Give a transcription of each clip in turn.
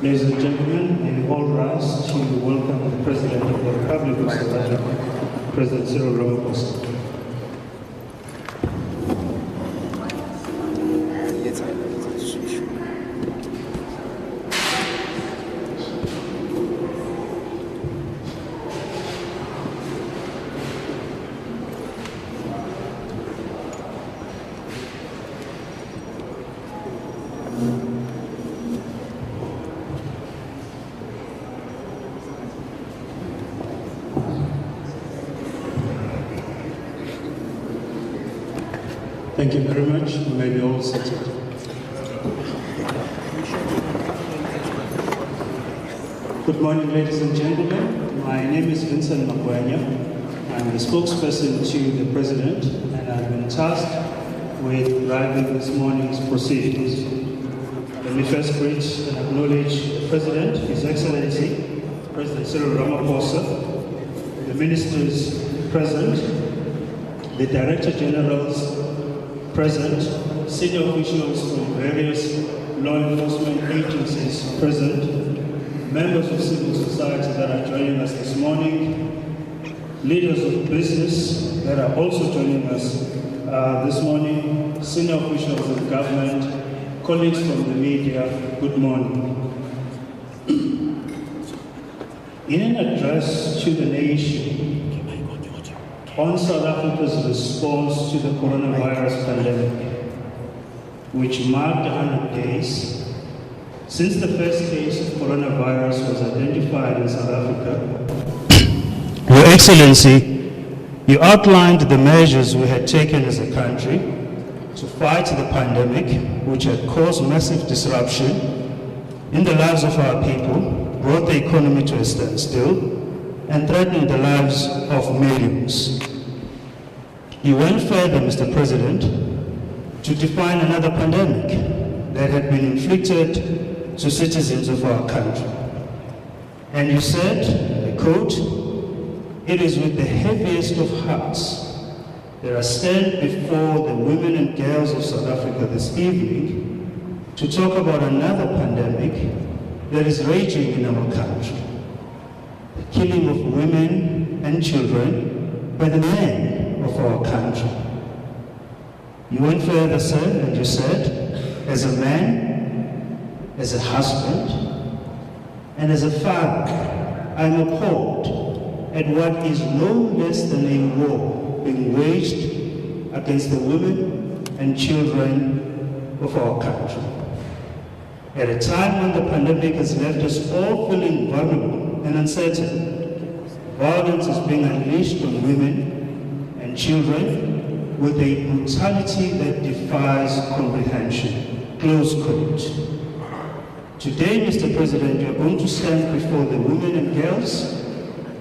Ladies and gentlemen, we all rise to welcome the President of the Republic of South Africa, President Cyril Ramaphosa. Thank you very much. You may be all seated. Good morning, ladies and gentlemen. My name is Vincent Magwenya. I'm the spokesperson to the President, and I've been tasked with driving this morning's proceedings. Let me first greet and acknowledge the President, His Excellency, President Cyril Ramaphosa, the ministers present, the Director Generals present, senior officials from various law enforcement agencies present, members of civil society that are joining us this morning, leaders of business that are also joining us this morning, senior officials of government, colleagues from the media, good morning. In an address to the nation, on South Africa's response to the coronavirus pandemic, which marked 100 days since the first case of coronavirus was identified in South Africa, Your Excellency, you outlined the measures we had taken as a country to fight the pandemic, which had caused massive disruption in the lives of our people, brought the economy to a standstill, and threatening the lives of millions. You went further, Mr. President, to define another pandemic that had been inflicted to citizens of our country. And you said, I quote, "It is with the heaviest of hearts that I stand before the women and girls of South Africa this evening to talk about another pandemic that is raging in our country. The killing of women and children by the men of our country." You went further, sir, and you said, as a man, as a husband, and as a father, I am appalled at what is no less than a war being waged against the women and children of our country. At a time when the pandemic has left us all feeling vulnerable and uncertain, violence is being unleashed on women and children with a brutality that defies comprehension. Close quote. Today, Mr. President, you are going to stand before the women and girls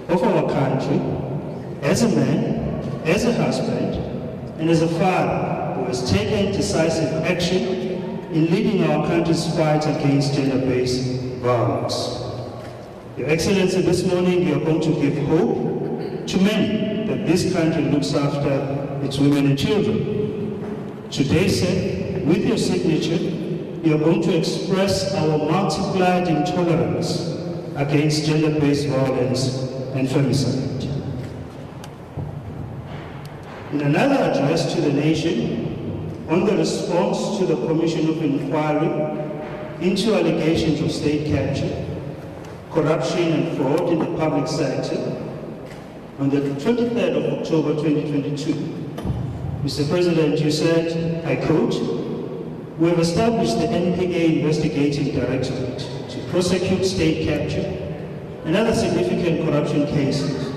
of our country as a man, as a husband, and as a father who has taken decisive action in leading our country's fight against gender-based violence. Your Excellency, this morning you are going to give hope to many that this country looks after its women and children. Today, sir, with your signature, you are going to express our multiplied intolerance against gender-based violence and femicide. In another address to the nation, on the response to the Commission of Inquiry into allegations of state capture, corruption and fraud in the public sector, on the 23rd of October 2022, Mr. President, you said, I quote, "We have established the NPA Investigating Directorate to prosecute state capture and other significant corruption cases,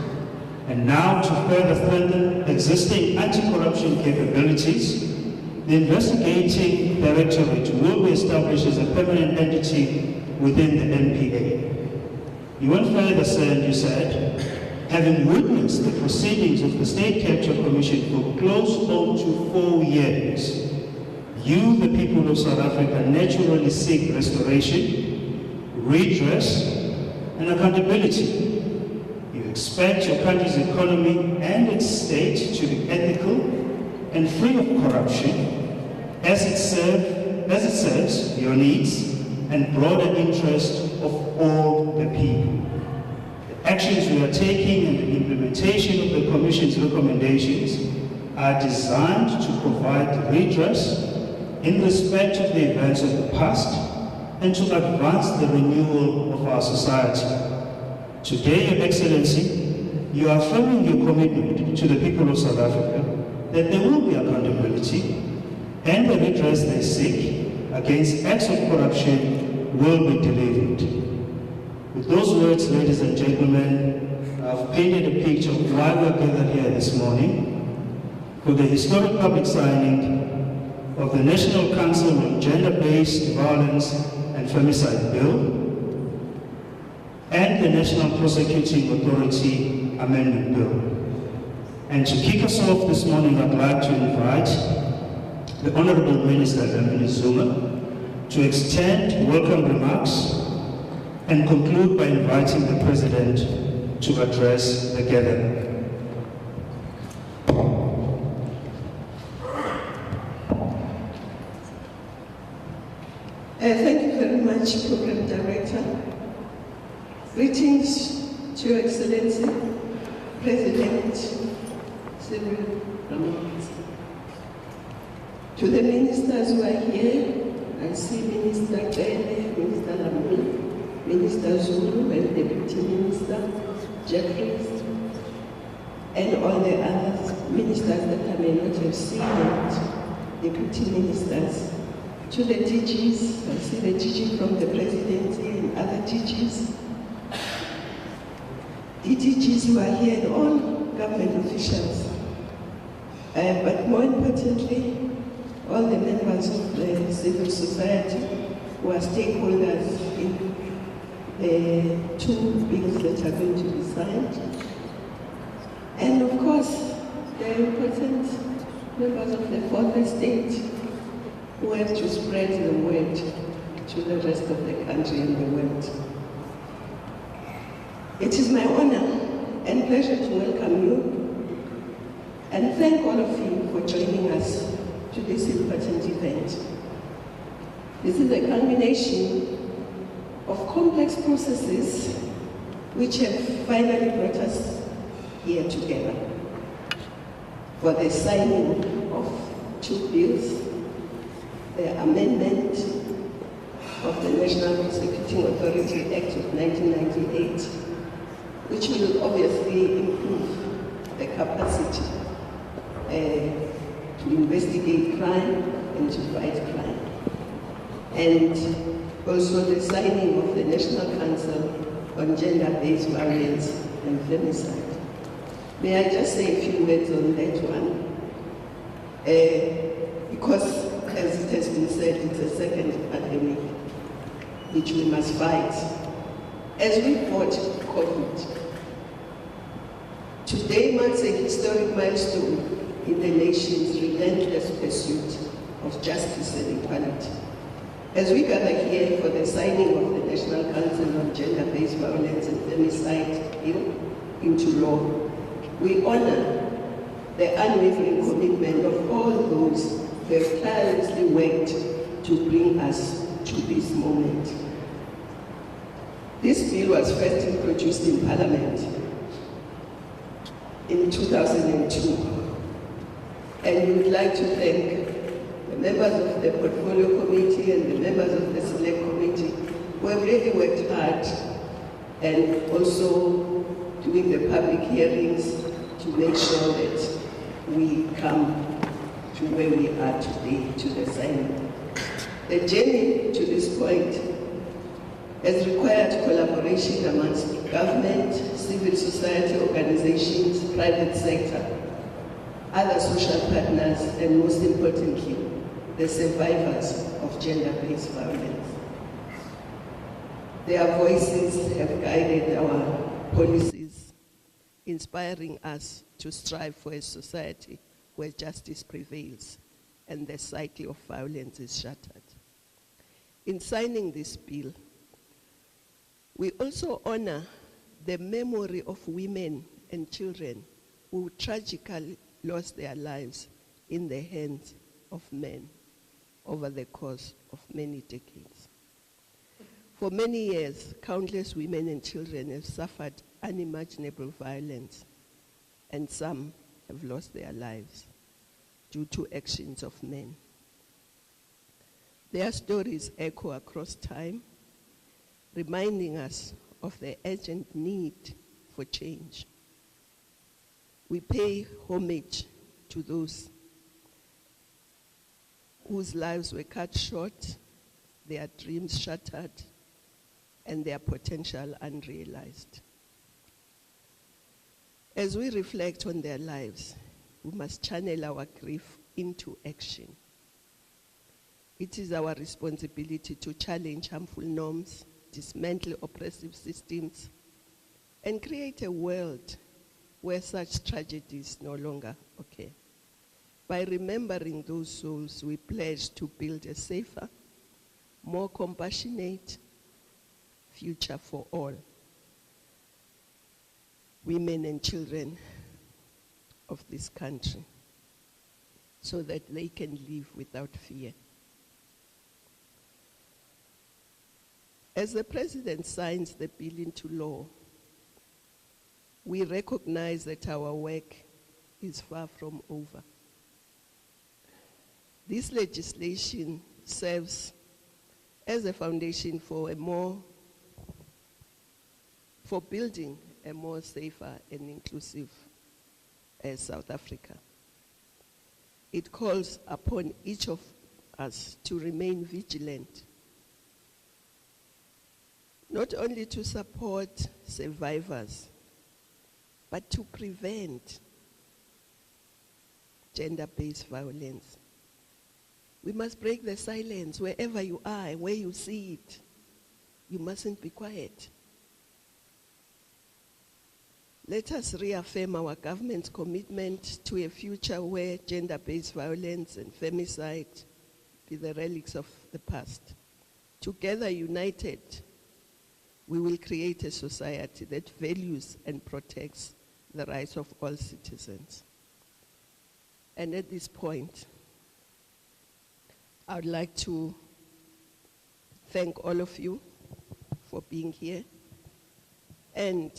and now to further strengthen existing anti-corruption capabilities, the Investigating Directorate will be established as a permanent entity within the NPA. You went further, sir, and you said, having witnessed the proceedings of the State Capture Commission for close on to 4 years, you, the people of South Africa, naturally seek restoration, redress, and accountability. You expect your country's economy and its state to be ethical and free of corruption as it serves your needs and broader interest of all the people. The actions we are taking and the implementation of the Commission's recommendations are designed to provide redress in respect of the events of the past and to advance the renewal of our society. Today, Your Excellency, you are affirming your commitment to the people of South Africa that there will be accountability and the redress they seek against acts of corruption will be delivered. With those words, ladies and gentlemen, I've painted a picture of why we're gathered here this morning for the historic public signing of the National Council on Gender-Based Violence and Femicide Bill and the National Prosecuting Authority Amendment Bill. And to kick us off this morning, I'd like to invite the Honorable Minister Zuma to extend welcome remarks and conclude by inviting the President to address the gathering. Thank you very much, Program Director. Greetings to Your Excellency, President Cyril Ramaphosa. To the ministers who are here, I see Minister Kele, Minister Lamula, Minister Zulu, and Deputy Minister Jeffries, and all the other ministers that I may not have seen, and Deputy Ministers. To the DGs, I see the DG from the Presidency and other DGs. The DGs who are here and all government officials. But more importantly, all the members of the civil society who are stakeholders in the 2 bills that are going to be signed. And of course, the important members of the 4th estate who have to spread the word to the rest of the country and the world. It is my honor and pleasure to welcome you and thank all of you for joining us to this important event. This is a culmination of complex processes which have finally brought us here together for the signing of 2 bills, the amendment of the National Prosecuting Authority Act of 1998, which will obviously improve the capacity to investigate crime and to fight crime. And also the signing of the National Council on Gender-Based Violence and Femicide. May I just say a few words on that one? Because, as it has been said, it's a second pandemic which we must fight. As we fought COVID, today marks a historic milestone in the nation's relentless pursuit of justice and equality. As we gather here for the signing of the National Council on Gender-Based Violence and Femicide Bill into law, we honor the unwavering commitment of all those who have tirelessly worked to bring us to this moment. This bill was first introduced in Parliament in 2002, and we would like to thank the members of the Portfolio Committee and the members of the Select Committee who have really worked hard and also doing the public hearings to make sure that we come to where we are today, to the signing. The journey to this point has required collaboration amongst government, civil society organizations, private sector, other social partners, and most importantly, the survivors of gender-based violence. Their voices have guided our policies, inspiring us to strive for a society where justice prevails and the cycle of violence is shattered. In signing this bill, we also honor the memory of women and children who tragically lost their lives in the hands of men over the course of many decades. For many years, countless women and children have suffered unimaginable violence, and some have lost their lives due to actions of men. Their stories echo across time, reminding us of the urgent need for change. We pay homage to those whose lives were cut short, their dreams shattered, and their potential unrealized. As we reflect on their lives, we must channel our grief into action. It is our responsibility to challenge harmful norms, dismantle oppressive systems, and create a world where such tragedies no longer occur. By remembering those souls, we pledge to build a safer, more compassionate future for all women and children of this country, so that they can live without fear. As the President signs the bill into law, we recognize that our work is far from over. This legislation serves as a foundation for building a more safer and inclusive South Africa. It calls upon each of us to remain vigilant, not only to support survivors, but to prevent gender-based violence. We must break the silence wherever you are, where you see it. You mustn't be quiet. Let us reaffirm our government's commitment to a future where gender-based violence and femicide be the relics of the past. Together, united, we will create a society that values and protects the rights of all citizens. And at this point, I would like to thank all of you for being here and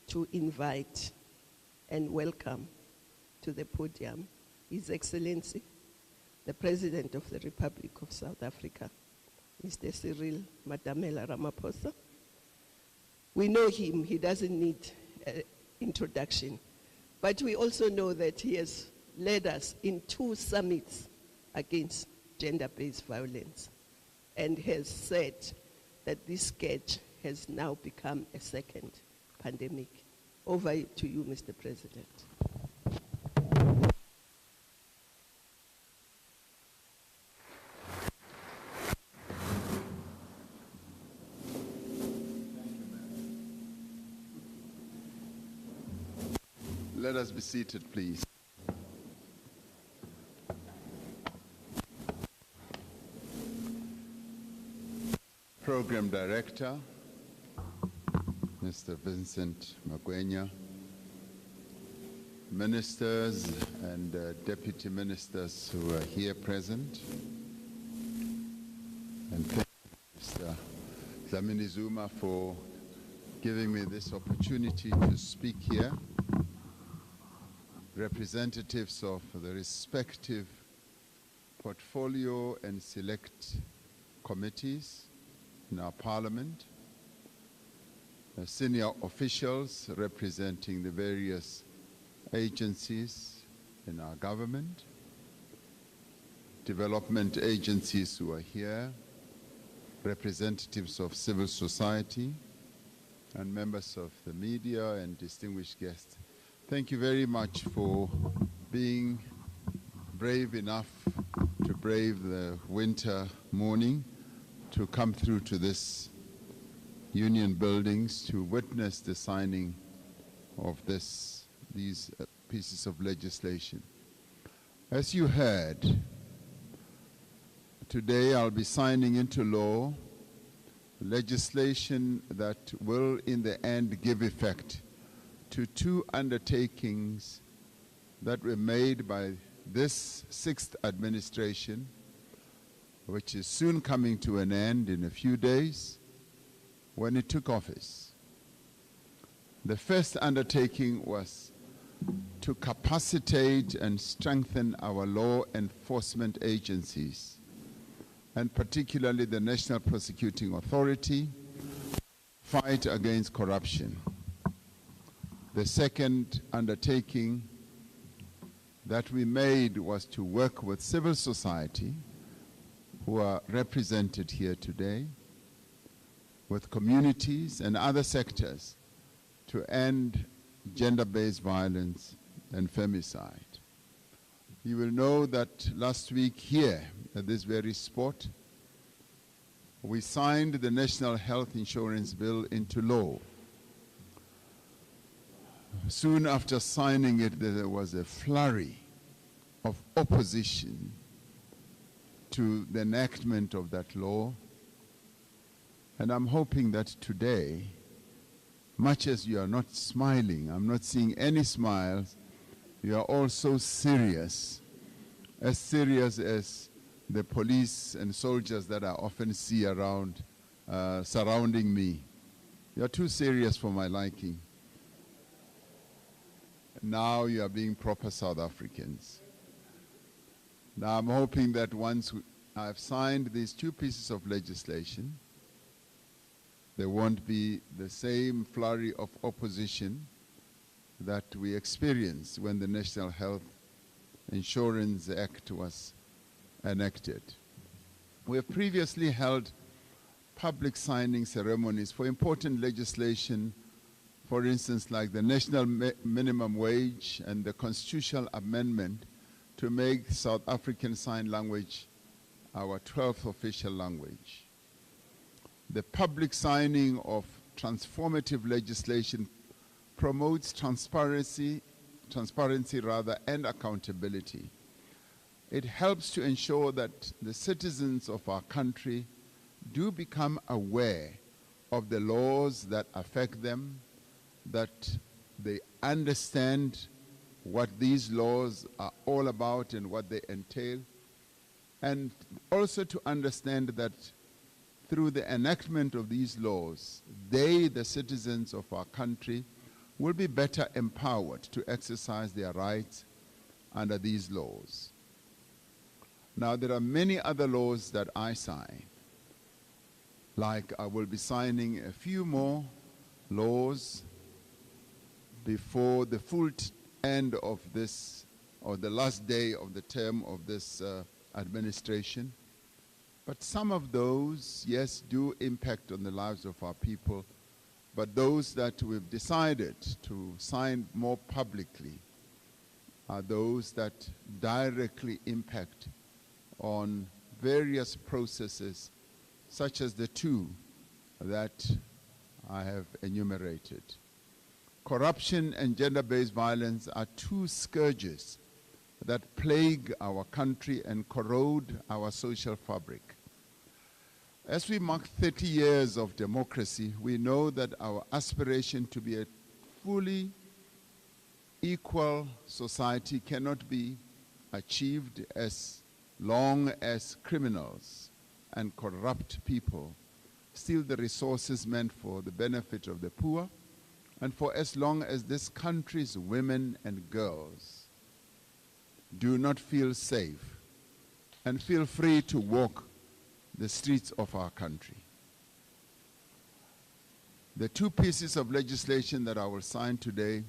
to invite and welcome to the podium His Excellency, the President of the Republic of South Africa, Mr. Cyril Madamela Ramaphosa. We know him, he doesn't need introduction, but we also know that he has led us in 2 summits against gender-based violence and has said that this scourge has now become a second pandemic. Over to you, Mr. President. Let us be seated, please. Program Director, Mr. Vincent Magwenya, ministers and deputy ministers who are here present, and thank you, Mr. Dlamini Zuma, for giving me this opportunity to speak here. Representatives of the respective portfolio and select committees in our parliament, senior officials representing the various agencies in our government, development agencies who are here, representatives of civil society, and members of the media and distinguished guests. Thank you very much for being brave enough to brave the winter morning to come through to this union buildings to witness the signing of these pieces of legislation. As you heard, today I'll be signing into law legislation that will in the end give effect to two undertakings that were made by this sixth administration, which is soon coming to an end in a few days, when it took office. The first undertaking was to capacitate and strengthen our law enforcement agencies, and particularly the National Prosecuting Authority, fight against corruption. The second undertaking that we made was to work with civil society, who are represented here today, with communities and other sectors to end gender-based violence and femicide. You will know that last week here at this very spot, we signed the National Health Insurance Bill into law. Soon after signing it, there was a flurry of opposition to the enactment of that law. And I'm hoping that today, much as you are not smiling, I'm not seeing any smiles, you are all so serious as the police and soldiers that I often see around, surrounding me. You are too serious for my liking. Now you are being proper South Africans. Now I'm hoping that once I've signed these two pieces of legislation, there won't be the same flurry of opposition that we experienced when the National Health Insurance Act was enacted. We have previously held public signing ceremonies for important legislation, for instance, like the national minimum wage and the constitutional amendment to make South African Sign Language our 12th official language. The public signing of transformative legislation promotes transparency and accountability. It helps to ensure that the citizens of our country do become aware of the laws that affect them, that they understand what these laws are all about and what they entail, and also to understand that through the enactment of these laws, they, the citizens of our country, will be better empowered to exercise their rights under these laws. Now, there are many other laws that I sign. Like I will be signing a few more laws before the full end of this, or the last day of the term of this administration. But some of those, yes, do impact on the lives of our people. But those that we've decided to sign more publicly are those that directly impact on various processes, such as the two that I have enumerated. Corruption and gender-based violence are two scourges that plague our country and corrode our social fabric. As we mark 30 years of democracy, we know that our aspiration to be a fully equal society cannot be achieved as long as criminals and corrupt people steal the resources meant for the benefit of the poor, and for as long as this country's women and girls do not feel safe and feel free to walk the streets of our country. The two pieces of legislation that I will sign today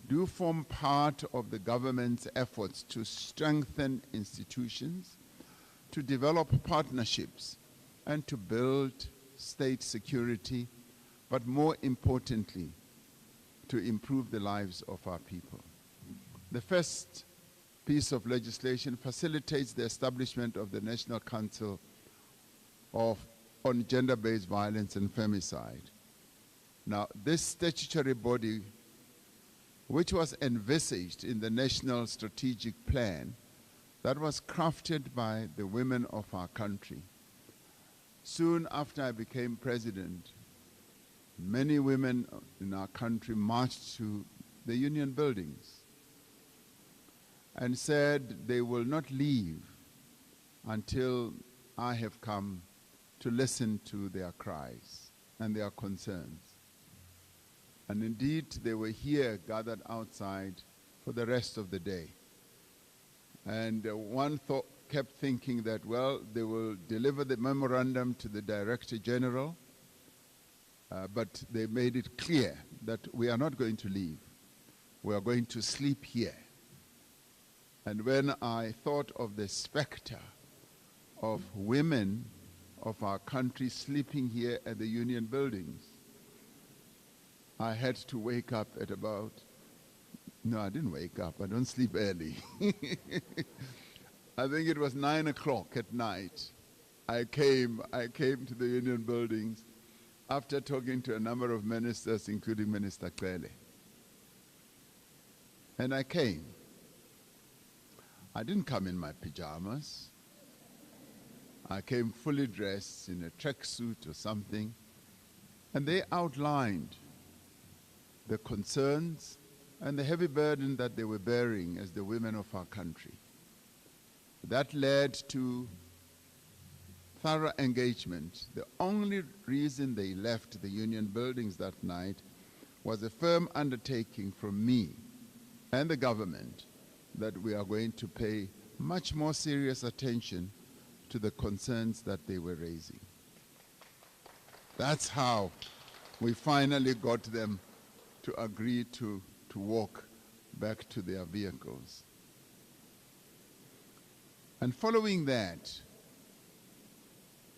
do form part of the government's efforts to strengthen institutions, to develop partnerships, and to build state security, but more importantly, to improve the lives of our people. The first piece of legislation facilitates the establishment of the National Council on gender-based violence and femicide. Now, this statutory body, which was envisaged in the National Strategic Plan that was crafted by the women of our country. Soon after I became president, many women in our country marched to the union buildings and said they will not leave until I have come to listen to their cries and their concerns. And indeed, they were here gathered outside for the rest of the day. And one kept thinking that, well, they will deliver the memorandum to the Director General, but they made it clear that we are not going to leave. We are going to sleep here. And when I thought of the specter of women of our country sleeping here at the union buildings, I had to wake up at about, no, I didn't wake up, I don't sleep early. I think it was 9 o'clock at night. I came to the union buildings after talking to a number of ministers, including Minister Klele. And I came. I didn't come in my pajamas. I came fully dressed in a tracksuit or something. And they outlined the concerns and the heavy burden that they were bearing as the women of our country. That led to thorough engagement. The only reason they left the union buildings that night was a firm undertaking from me and the government that we are going to pay much more serious attention to the concerns that they were raising. That's how we finally got them to agree to walk back to their vehicles. And following that,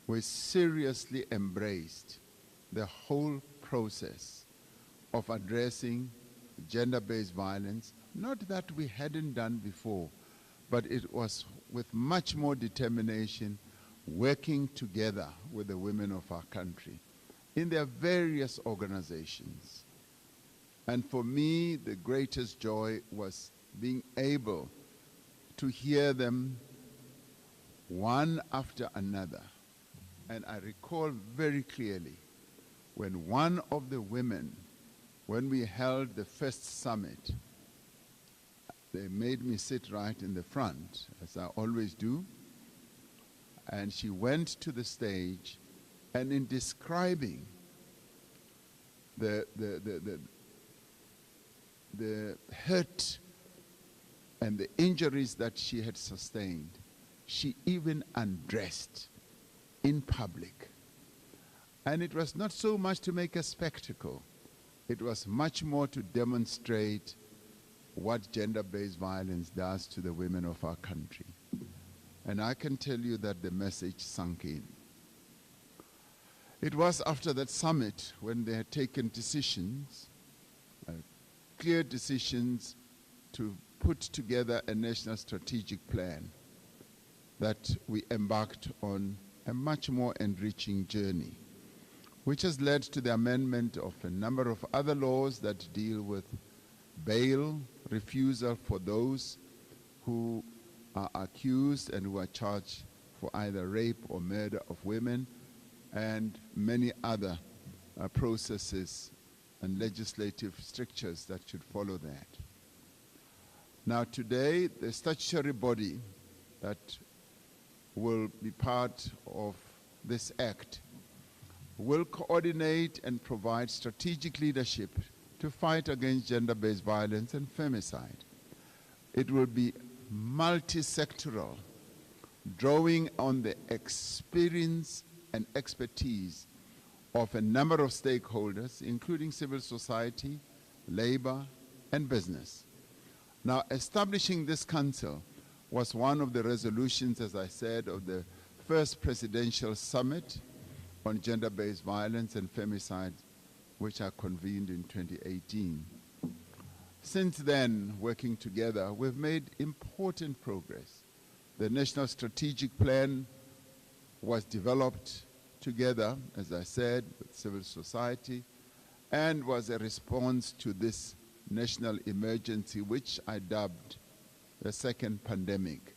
we seriously embraced the whole process of addressing gender-based violence, not that we hadn't done before, but it was with much more determination, working together with the women of our country in their various organizations. And for me, the greatest joy was being able to hear them one after another. And I recall very clearly when one of the women, when we held the first summit, they made me sit right in the front, as I always do. And she went to the stage, and in describing the hurt and the injuries that she had sustained, she even undressed in public. And it was not so much to make a spectacle. It was much more to demonstrate what gender-based violence does to the women of our country. And I can tell you that the message sunk in. It was after that summit when they had taken decisions, clear decisions to put together a national strategic plan, that we embarked on a much more enriching journey, which has led to the amendment of a number of other laws that deal with bail refusal for those who are accused and who are charged for either rape or murder of women, and many other processes and legislative strictures that should follow that. Now today, the statutory body that will be part of this act will coordinate and provide strategic leadership to fight against gender-based violence and femicide. It will be multi-sectoral, drawing on the experience and expertise of a number of stakeholders, including civil society, labor, and business. Now, establishing this council was one of the resolutions, as I said, of the first presidential summit on gender-based violence and femicide, which I convened in 2018. Since then, working together, we've made important progress. The National Strategic Plan was developed together, as I said, with civil society, and was a response to this national emergency, which I dubbed the second pandemic,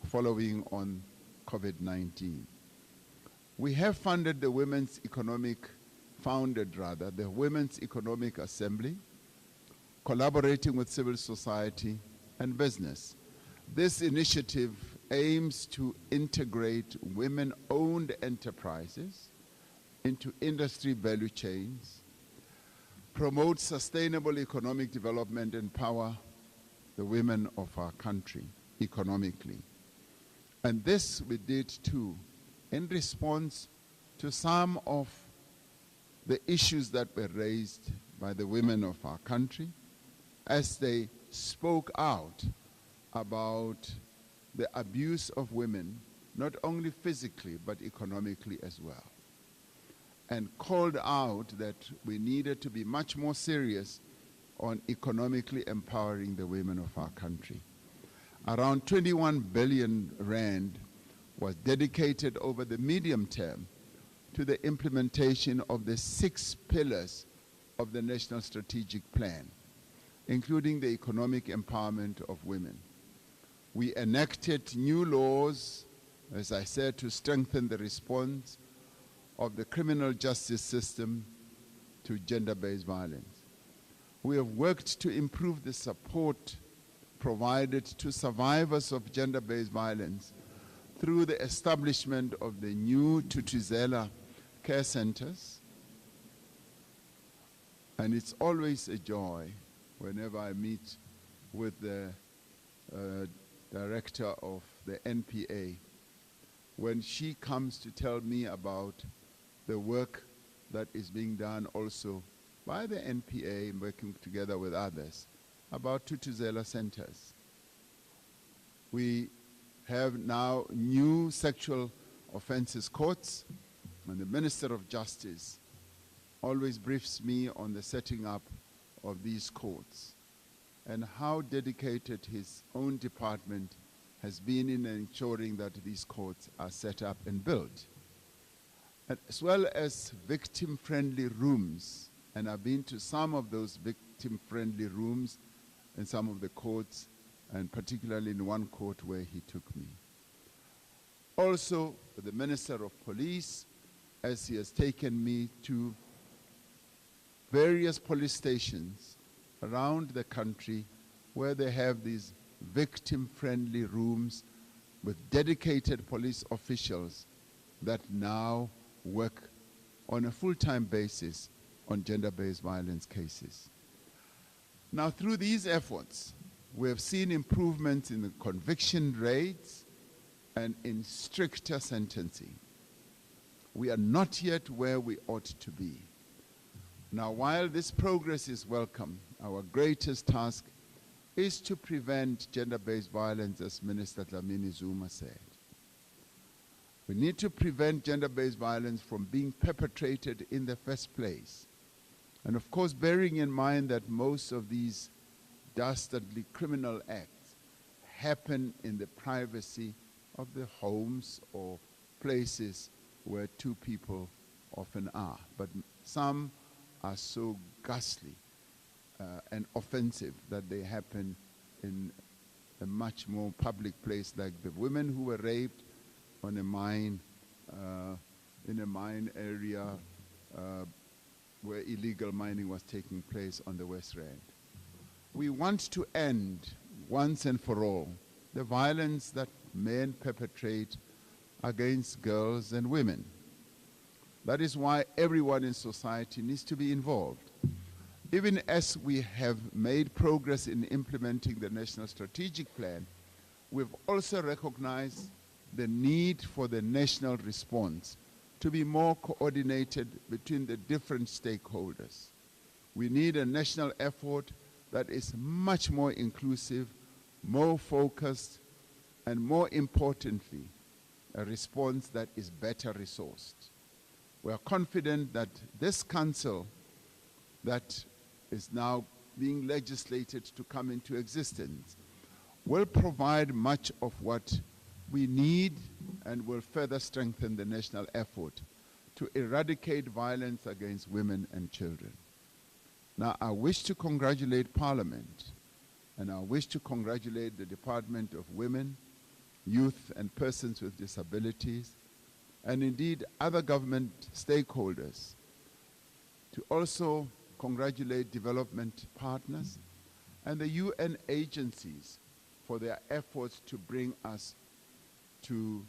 following on COVID-19. We have founded the Women's Economic Assembly, collaborating with civil society and business. This initiative aims to integrate women-owned enterprises into industry value chains, promote sustainable economic development, and empower the women of our country economically. And this we did too, in response to some of the issues that were raised by the women of our country as they spoke out about the abuse of women, not only physically but economically as well, and called out that we needed to be much more serious on economically empowering the women of our country. Around 21 billion rand was dedicated over the medium term to the implementation of the 6 pillars of the National Strategic Plan, including the economic empowerment of women. We enacted new laws, as I said, to strengthen the response of the criminal justice system to gender-based violence. We have worked to improve the support provided to survivors of gender-based violence through the establishment of the new Tutuzela care centers. And it's always a joy whenever I meet with the director of the NPA, when she comes to tell me about the work that is being done also by the NPA, working together with others, about Tutuzela centers. We have now new sexual offenses courts, and the Minister of Justice always briefs me on the setting up of these courts and how dedicated his own department has been in ensuring that these courts are set up and built, as well as victim-friendly rooms. And I've been to some of those victim-friendly rooms in some of the courts, and particularly in one court where he took me. Also, the Minister of Police, as he has taken me to various police stations around the country where they have these victim-friendly rooms with dedicated police officials that now work on a full-time basis on gender-based violence cases. Now, through these efforts, we have seen improvements in the conviction rates and in stricter sentencing. We are not yet where we ought to be. Now, while this progress is welcome, our greatest task is to prevent gender-based violence, as Minister Dlamini Zuma said. We need to prevent gender-based violence from being perpetrated in the first place. And of course, bearing in mind that most of these dastardly criminal acts happen in the privacy of the homes or places where two people often are. But some are so ghastly and offensive that they happen in a much more public place, like the women who were raped on a mine, in a mine area where illegal mining was taking place on the West Rand. We want to end, once and for all, the violence that men perpetrate against girls and women. That is why everyone in society needs to be involved. Even as we have made progress in implementing the National Strategic Plan, we've also recognized the need for the national response to be more coordinated between the different stakeholders. We need a national effort that is much more inclusive, more focused, and more importantly, a response that is better resourced. We are confident that this council that is now being legislated to come into existence will provide much of what we need and will further strengthen the national effort to eradicate violence against women and children. Now, I wish to congratulate Parliament, and I wish to congratulate the Department of Women, Youth and Persons with Disabilities, and indeed other government stakeholders, to also congratulate development partners and the UN agencies for their efforts to bring us to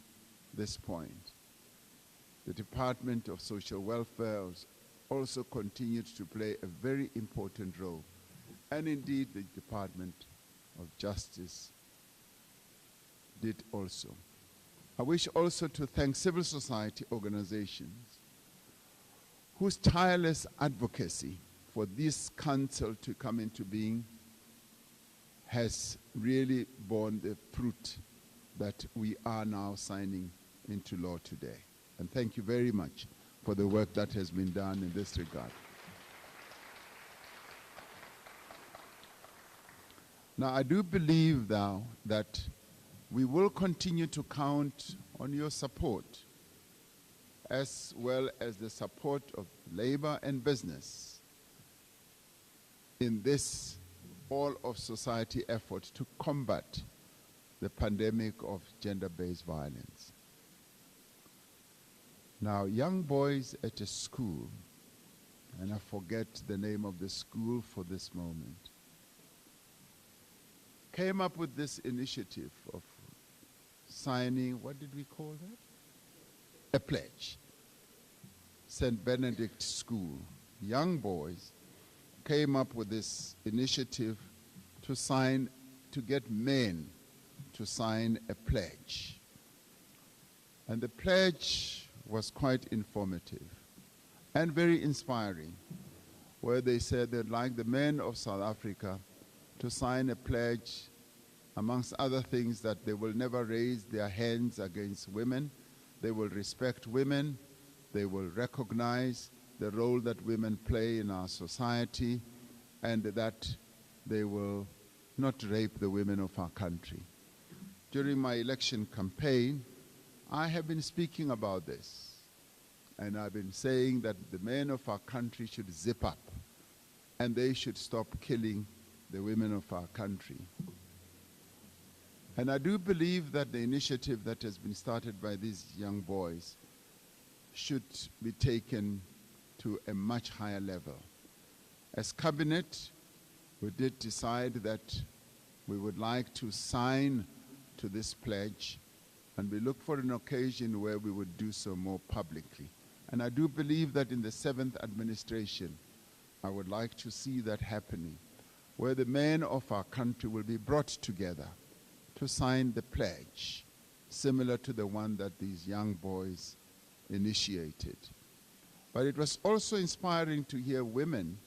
this point. The Department of Social Welfare also continued to play a very important role, and indeed the Department of Justice did also. I wish also to thank civil society organizations whose tireless advocacy for this council to come into being has really borne the fruit that we are now signing into law today. And thank you very much for the work that has been done in this regard. Now, I do believe now that we will continue to count on your support, as well as the support of labor and business in this all-of-society effort to combat the pandemic of gender-based violence. Now, young boys at a school, and I forget the name of the school for this moment, came up with this initiative of signing, what did we call that? A pledge. St. Benedict School. Young boys came up with this initiative to get men to sign a pledge. And the pledge was quite informative and very inspiring, where they said they'd like the men of South Africa to sign a pledge, amongst other things, that they will never raise their hands against women, they will respect women, they will recognize the role that women play in our society, and that they will not rape the women of our country. During my election campaign, I have been speaking about this, and I've been saying that the men of our country should zip up, and they should stop killing the women of our country. And I do believe that the initiative that has been started by these young boys should be taken to a much higher level. As Cabinet, we did decide that we would like to sign to this pledge, and we look for an occasion where we would do so more publicly. And I do believe that in the 7th administration, I would like to see that happening, where the men of our country will be brought together to sign the pledge, similar to the one that these young boys initiated. But it was also inspiring to hear women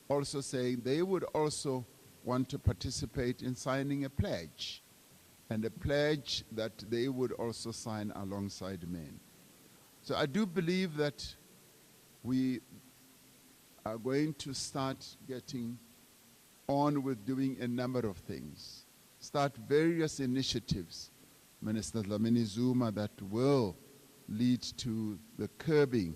also saying they would also want to participate in signing a pledge, and a pledge that they would also sign alongside men. So I do believe that we are going to start getting on with doing a number of things. Start various initiatives, Minister Dlamini Zuma, that will lead to the curbing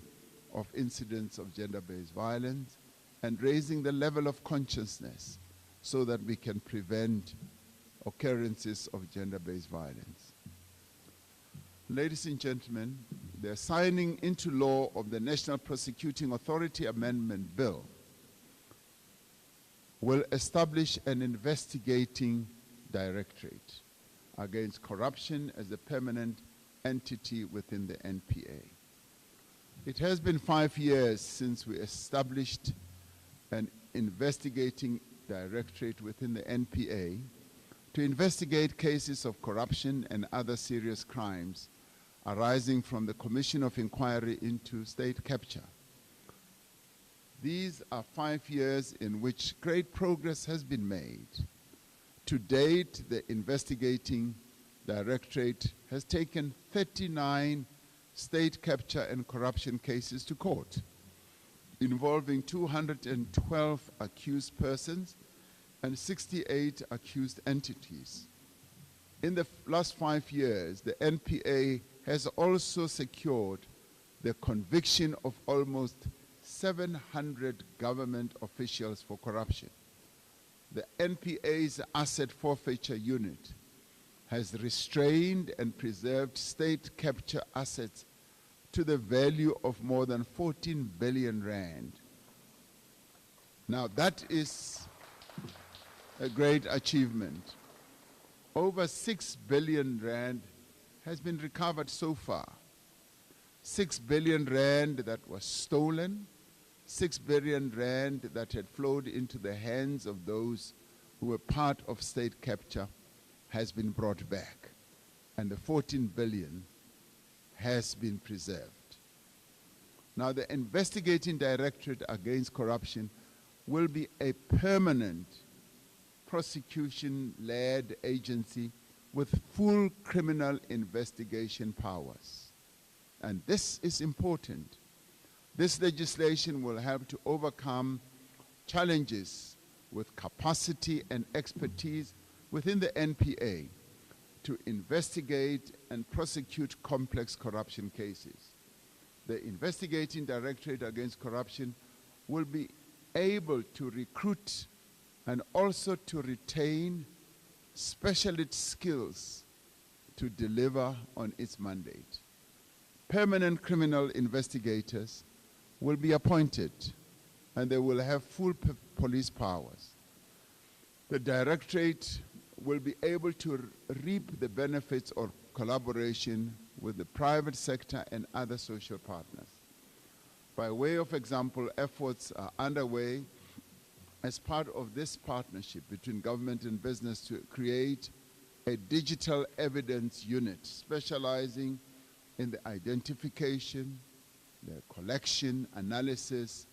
of incidents of gender-based violence and raising the level of consciousness so that we can prevent occurrences of gender-based violence. Ladies and gentlemen, the signing into law of the National Prosecuting Authority Amendment Bill will establish an investigating directorate against corruption as a permanent entity within the NPA. It has been 5 years since we established an investigating directorate within the NPA to investigate cases of corruption and other serious crimes arising from the Commission of Inquiry into State Capture. These are 5 years in which great progress has been made. To date, the investigating directorate has taken 39 state capture and corruption cases to court, involving 212 accused persons and 68 accused entities. In the last 5 years, the NPA has also secured the conviction of almost 700 government officials for corruption. The NPA's asset forfeiture unit has restrained and preserved state capture assets to the value of more than 14 billion rand. Now that is a great achievement. Over 6 billion rand has been recovered so far. 6 billion rand that was stolen, 6 billion rand that had flowed into the hands of those who were part of state capture has been brought back, and the 14 billion has been preserved. Now the Investigating Directorate Against Corruption will be a permanent prosecution-led agency with full criminal investigation powers. And this is important. This legislation will help to overcome challenges with capacity and expertise within the NPA to investigate and prosecute complex corruption cases. The Investigating Directorate Against Corruption will be able to recruit and also to retain specialist skills to deliver on its mandate. Permanent criminal investigators will be appointed, and they will have full police powers. The Directorate will be able to reap the benefits of collaboration with the private sector and other social partners. By way of example, efforts are underway as part of this partnership between government and business to create a digital evidence unit specializing in the identification, the collection, analysis,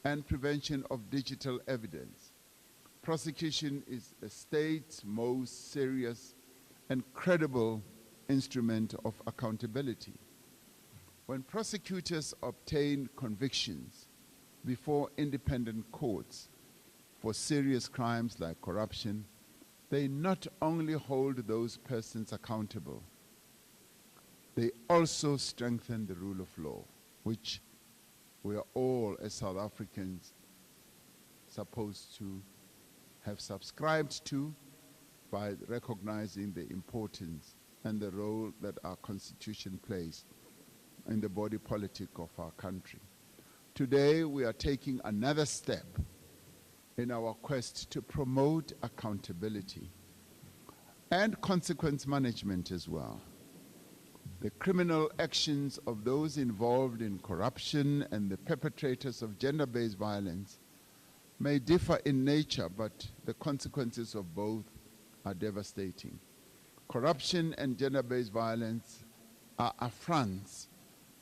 and prevention of digital evidence. Prosecution is the state's most serious and credible instrument of accountability. When prosecutors obtain convictions before independent courts for serious crimes like corruption, they not only hold those persons accountable, they also strengthen the rule of law, which we are all, as South Africans, supposed to have subscribed to by recognizing the importance and the role that our Constitution plays in the body politic of our country. Today, we are taking another step in our quest to promote accountability and consequence management as well. The criminal actions of those involved in corruption and the perpetrators of gender-based violence may differ in nature, but the consequences of both are devastating. Corruption and gender-based violence are affronts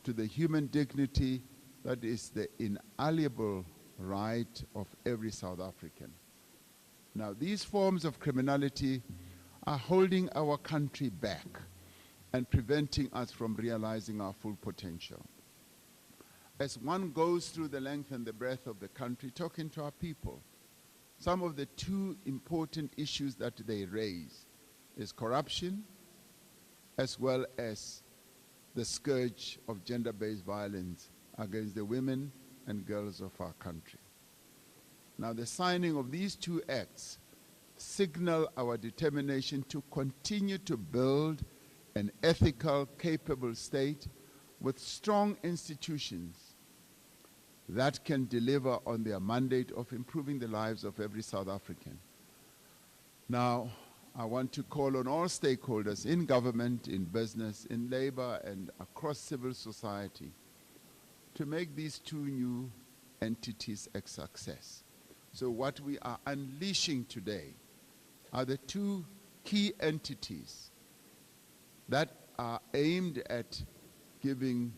to the human dignity that is the inalienable right of every South African. Now, these forms of criminality are holding our country back and preventing us from realizing our full potential. As one goes through the length and the breadth of the country talking to our people, some of the two important issues that they raise is corruption as well as the scourge of gender-based violence against the women and girls of our country. Now, the signing of these two acts signal our determination to continue to build an ethical, capable state with strong institutions that can deliver on their mandate of improving the lives of every South African. Now, I want to call on all stakeholders in government, in business, in labor, and across civil society to make these two new entities a success. So what we are unleashing today are the two key entities that are aimed at giving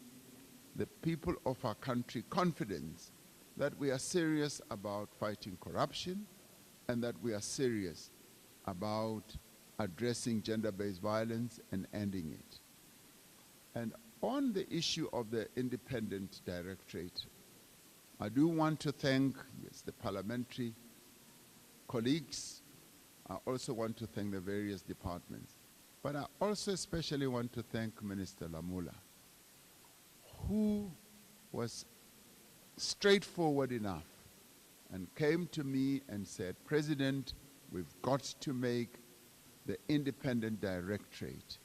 the people of our country confidence that we are serious about fighting corruption and that we are serious about addressing gender-based violence and ending it. And on the issue of the independent directorate, I do want to thank the parliamentary colleagues. I also want to thank the various departments. But I also especially want to thank Minister Lamula, who was straightforward enough and came to me and said, President, we've got to make the independent directorate,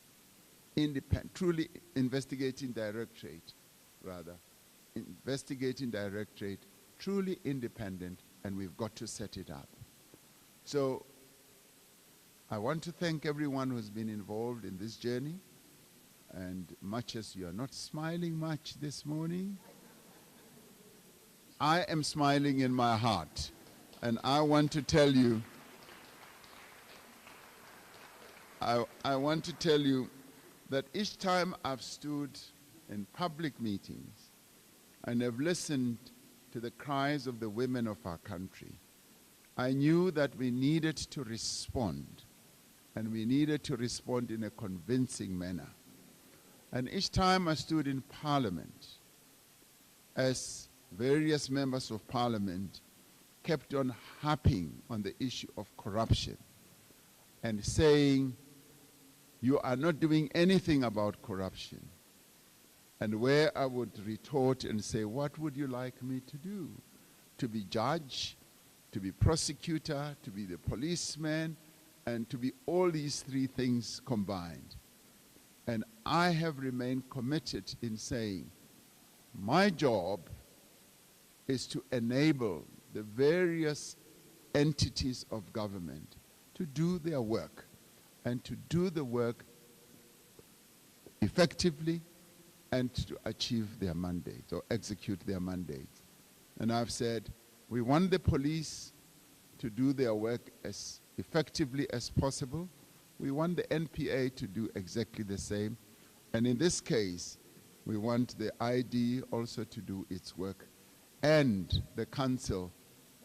truly investigating directorate, truly independent, and we've got to set it up. So I want to thank everyone who's been involved in this journey, and much as you are not smiling much this morning, I am smiling in my heart, and I want to tell you, I want to tell you that each time I've stood in public meetings and have listened to the cries of the women of our country, I knew that we needed to respond, and we needed to respond in a convincing manner. And each time I stood in Parliament, as various members of Parliament kept on harping on the issue of corruption and saying, you are not doing anything about corruption. And where I would retort and say, what would you like me to do? To be judge, to be prosecutor, to be the policeman, and to be all these three things combined. And I have remained committed in saying, my job is to enable the various entities of government to do their work, and to do the work effectively and to achieve their mandate or execute their mandate. And I've said, we want the police to do their work as effectively as possible. We want the NPA to do exactly the same. And in this case, we want the ID also to do its work, and the Council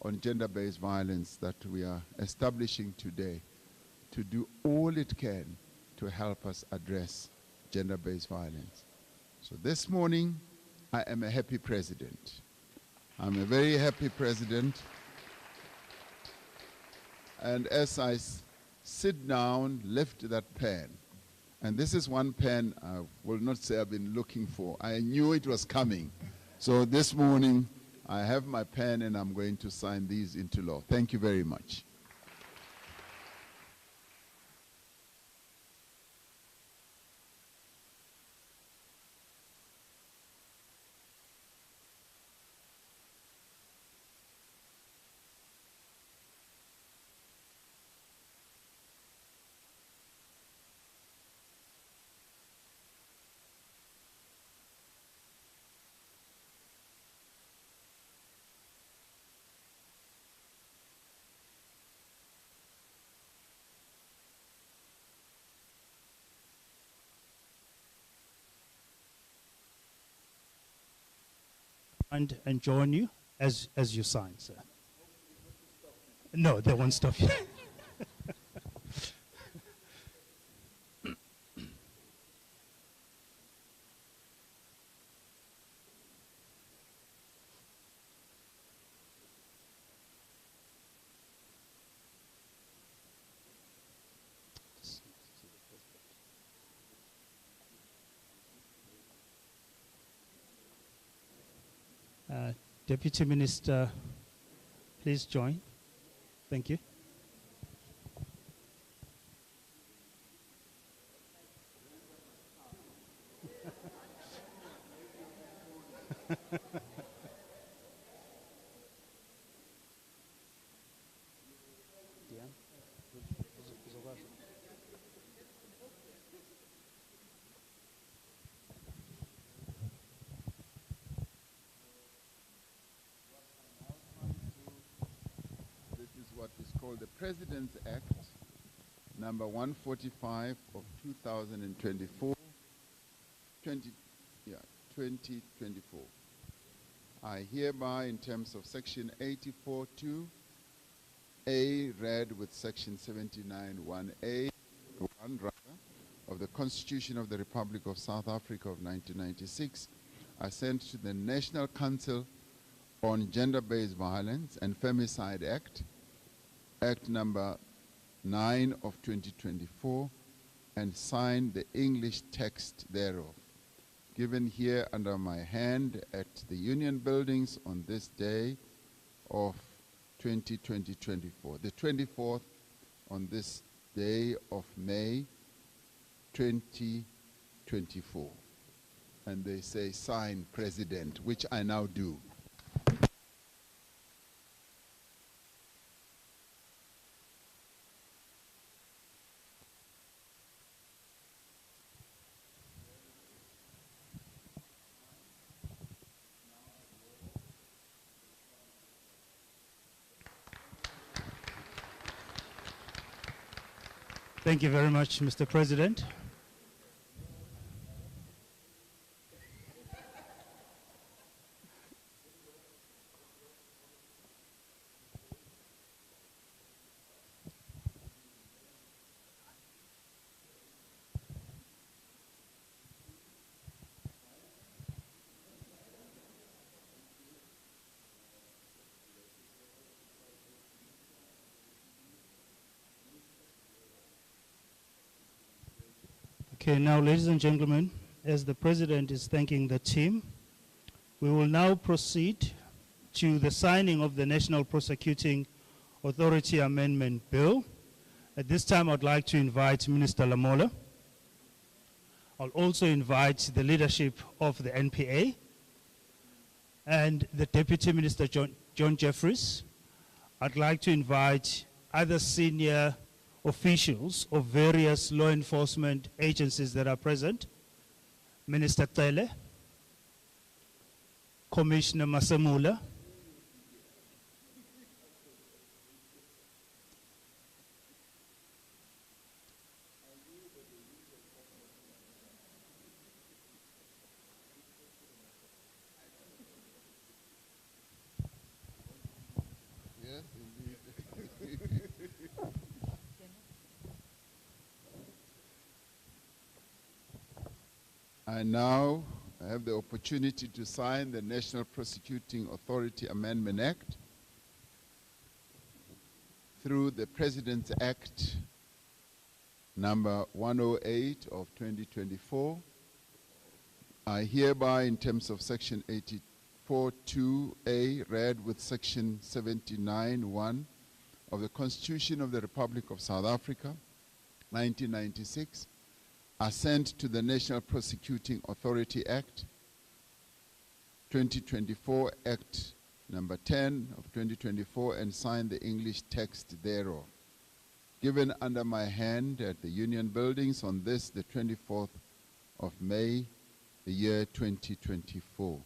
on Gender-Based Violence that we are establishing today to do all it can to help us address gender-based violence. So this morning, I am a happy president. I'm a very happy president. And as I sit down, lift that pen, and this is one pen I will not say I've been looking for. I knew it was coming. So this morning, I have my pen and I'm going to sign these into law. Thank you very much. And join you as you sign, sir. No, they won't stop you. Deputy Minister, please join. Thank you. What is called the President's Act, number 145 of 2024, 2024. I hereby, in terms of section 84(2)(a), read with section 79(1)(a), of the Constitution of the Republic of South Africa of 1996, I sent to the National Council on Gender-Based Violence and Femicide Act, Act number 9 of 2024, and signed the English text thereof. given here under my hand at the Union Buildings on this day of 2024, the 24th on this day of May 2024. And they say, sign, President, which I now do. Thank you very much, Mr. President. Okay, now, ladies and gentlemen, as the President is thanking the team, we will now proceed to the signing of the National Prosecuting Authority Amendment Bill. At this time, I'd like to invite Minister Lamola. I'll also invite the leadership of the NPA and the Deputy Minister, John Jeffries. I'd like to invite other senior officials of various law enforcement agencies that are present. Minister Tele, Commissioner Masamula, Yes, indeed. I now have the opportunity to sign the National Prosecuting Authority Amendment Act through the President's Act number 108 of 2024. I hereby, in terms of Section 84(2)(a), read with Section 79(1) of the Constitution of the Republic of South Africa, 1996, assent to the National Prosecuting Authority Act 2024, Act number 10 of 2024, and sign the English text thereof. Given under my hand at the Union Buildings on this, the 24th of May, the year 2024.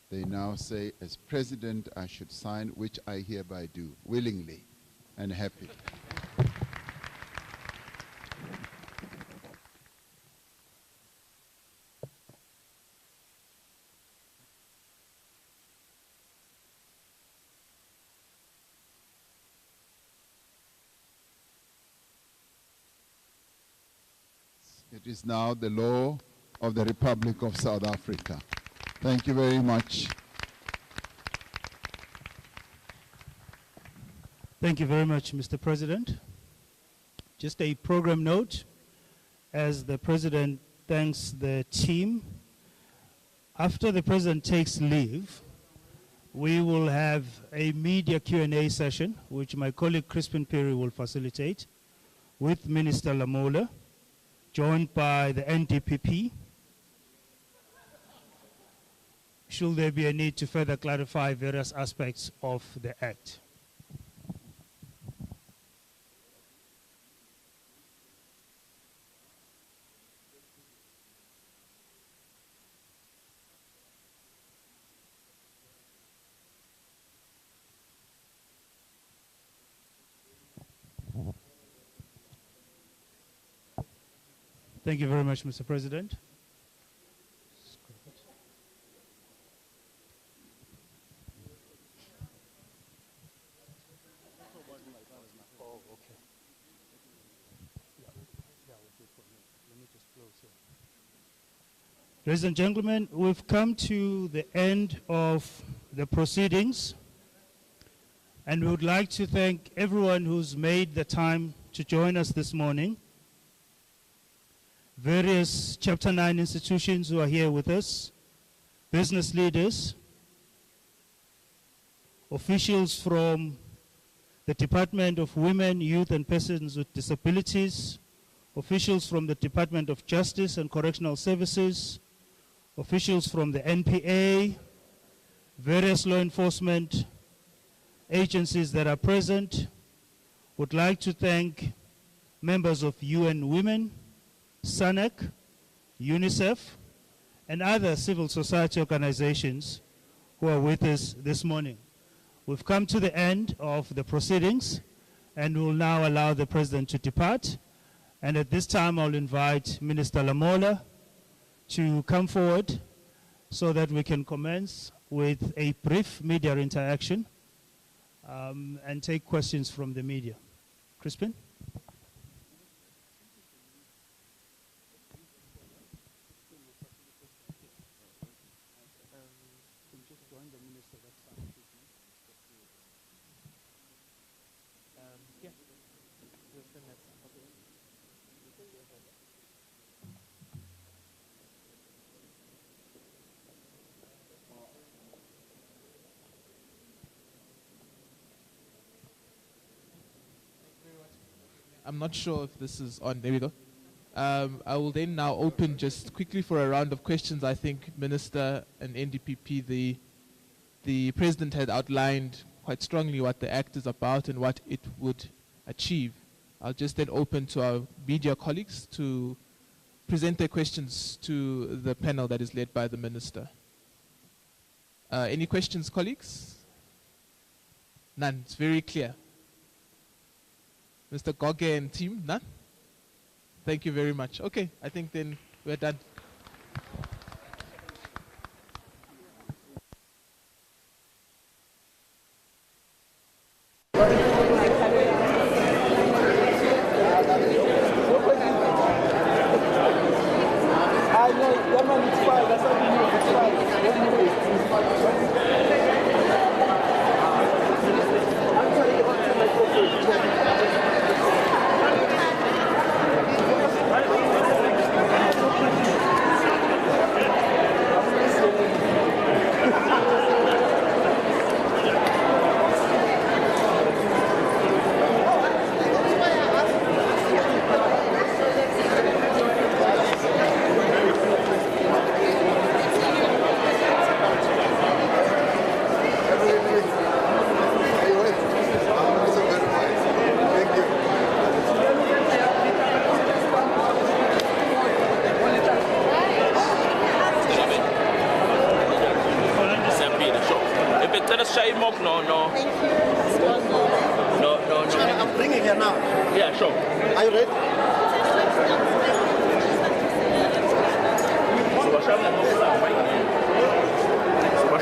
They now say, as President, I should sign, which I hereby do, willingly and happily. It is now the law of the Republic of South Africa. Thank you very much. Thank you very much, Mr. President. Just a program note, as the President thanks the team. After the President takes leave, we will have a media Q&A session, which my colleague Crispin Perry will facilitate, with Minister Lamola, joined by the NDPP. Should there be a need to further clarify various aspects of the Act. Thank you very much, Mr. President. Ladies and gentlemen, we've come to the end of the proceedings, and we would like to thank everyone who's made the time to join us this morning. various Chapter 9 institutions who are here with us, business leaders, officials from the Department of Women, Youth and Persons with Disabilities, officials from the Department of Justice and Correctional Services, officials from the NPA, various law enforcement agencies that are present. Would like to thank members of UN Women, SANEC, UNICEF, and other civil society organizations who are with us this morning. We've come to the end of the proceedings and will now allow the President to depart. And at this time, I'll invite Minister Lamola to come forward so that we can commence with a brief media interaction and take questions from the media. Crispin? I'm not sure if this is on. There we go. I will then now open just quickly for a round of questions. I think Minister and NDPP, the President had outlined quite strongly what the Act is about and what it would achieve. I'll just then open to our media colleagues to present their questions to the panel that is led by the Minister. Any questions, colleagues? None. It's very clear. Mr. Goge and team, none? Thank you very much. Okay, I think then we're done. I'm bringing her now. Yeah, sure. Are you ready? So,